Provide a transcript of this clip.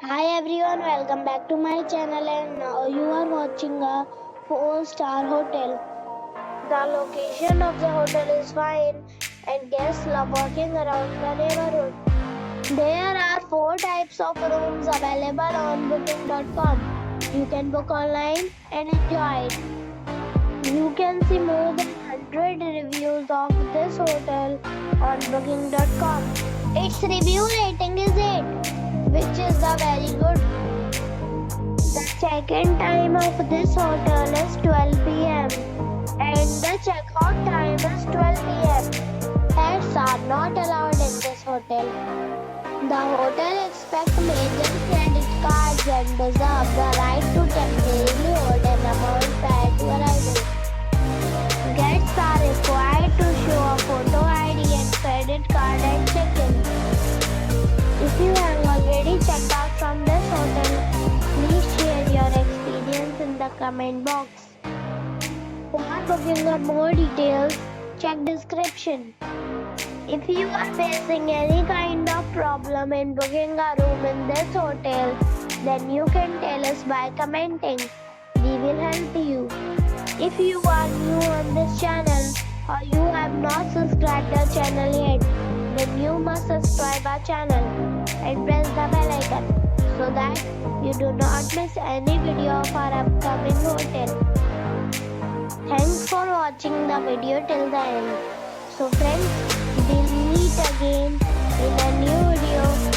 Hi everyone, welcome back to my channel and now you are watching a 4-star hotel. The location of the hotel is fine and guests love walking around the neighborhood. There are 4 types of rooms available on booking.com. You can book online and enjoy it. You can see more than 100 reviews of this hotel on booking.com. Its review rating is 8, which is the very good. The check-in time of this hotel is 12 p.m. and the check-out time is 12 p.m. Pets are not allowed in this hotel. The hotel expects major credit cards and reserves the right to temporarily hold an amount prior to arrival. Guests are required to show a photo ID and credit card at check-in. If you have already checked out from this hotel, please share your experience in the comment box. For booking or more details, check description. If you are facing any kind of problem in booking a room in this hotel, then you can tell us by commenting. We will help you. If you are new on this channel or you have not subscribed our channel yet, then you must subscribe our channel and press the bell icon so that you do not miss any video of our upcoming hotel. Thanks for watching the video till the end. So friends, we'll meet again in a new video.